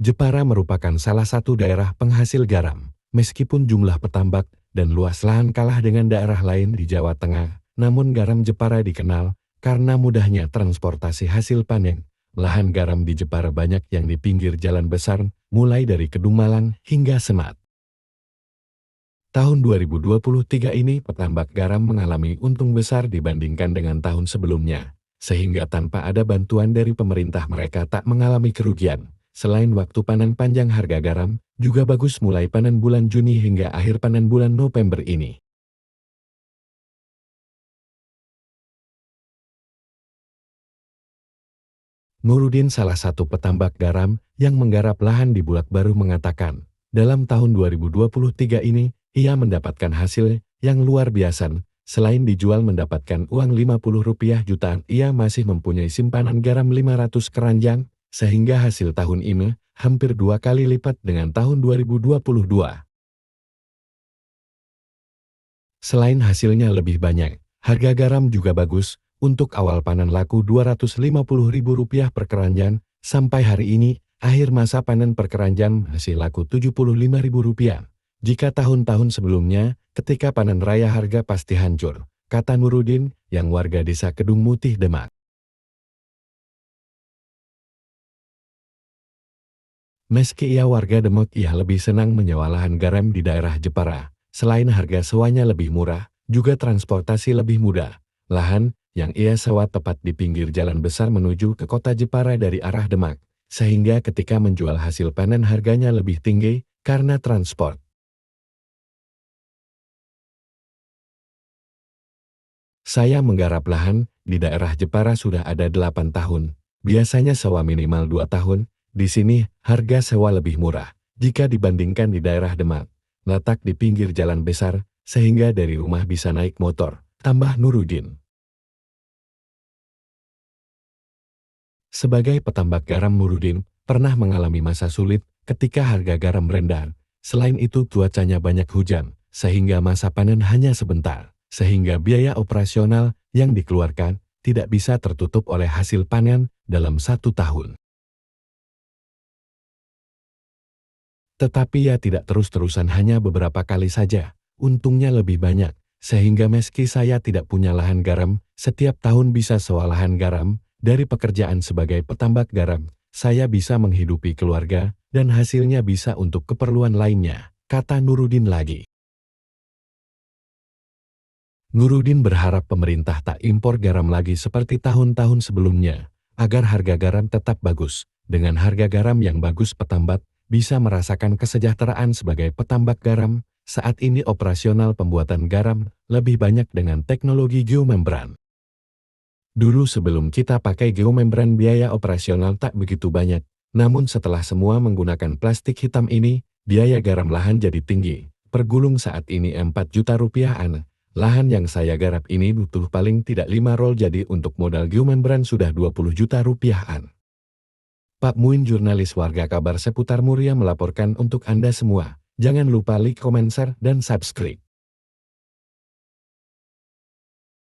Jepara merupakan salah satu daerah penghasil garam. Meskipun jumlah petambak dan luas lahan kalah dengan daerah lain di Jawa Tengah, namun garam Jepara dikenal karena mudahnya transportasi hasil panen. Lahan garam di Jepara banyak yang di pinggir jalan besar, mulai dari Kedung Malang hingga Senat. Tahun 2023 ini petambak garam mengalami untung besar dibandingkan dengan tahun sebelumnya, sehingga tanpa ada bantuan dari pemerintah mereka tak mengalami kerugian. Selain waktu panen panjang, harga garam juga bagus mulai panen bulan Juni hingga akhir panen bulan November ini. Nurudin, salah satu petambak garam yang menggarap lahan di Bulak Baru, mengatakan, dalam tahun 2023 ini, ia mendapatkan hasil yang luar biasa. Selain dijual mendapatkan uang Rp50 jutaan, ia masih mempunyai simpanan garam 500 keranjang, sehingga hasil tahun ini hampir 2 kali lipat dengan tahun 2022. Selain hasilnya lebih banyak, harga garam juga bagus. Untuk awal panen laku Rp250.000 per keranjang, sampai hari ini, akhir masa panen per keranjang masih laku Rp75.000. Jika tahun-tahun sebelumnya, ketika panen raya harga pasti hancur, kata Nurudin, yang warga desa Kedung Mutih, Demak. Meski ia warga Demak, ia lebih senang menyewa lahan garam di daerah Jepara. Selain harga sewanya lebih murah, juga transportasi lebih mudah. Lahan yang ia sewa tepat di pinggir jalan besar menuju ke kota Jepara dari arah Demak, sehingga ketika menjual hasil panen harganya lebih tinggi karena transport. Saya menggarap lahan di daerah Jepara sudah ada 8 tahun. Biasanya sewa minimal 2 tahun. Di sini, harga sewa lebih murah jika dibandingkan di daerah Demak. Letak di pinggir jalan besar, sehingga dari rumah bisa naik motor, tambah Nurudin. Sebagai petambak garam, Nurudin pernah mengalami masa sulit ketika harga garam rendah. Selain itu, cuacanya banyak hujan, sehingga masa panen hanya sebentar, sehingga biaya operasional yang dikeluarkan tidak bisa tertutup oleh hasil panen dalam 1 tahun. Tetapi ia tidak terus-terusan, hanya beberapa kali saja. Untungnya lebih banyak, sehingga meski saya tidak punya lahan garam, setiap tahun bisa sewa lahan garam. Dari pekerjaan sebagai petambak garam, saya bisa menghidupi keluarga, dan hasilnya bisa untuk keperluan lainnya, kata Nurudin lagi. Nurudin berharap pemerintah tak impor garam lagi seperti tahun-tahun sebelumnya, agar harga garam tetap bagus. Dengan harga garam yang bagus, petambak bisa merasakan kesejahteraan sebagai petambak garam. Saat ini operasional pembuatan garam lebih banyak dengan teknologi geomembran. Dulu sebelum kita pakai geomembran, biaya operasional tak begitu banyak. Namun setelah semua menggunakan plastik hitam ini, biaya garam lahan jadi tinggi. Per gulung saat ini Rp4 juta. Lahan yang saya garap ini butuh paling tidak 5 roll, jadi untuk modal geomembran sudah Rp20 juta. Pak Muin, jurnalis Warga Kabar seputar Muria, melaporkan untuk Anda semua. Jangan lupa like, komen, share, dan subscribe.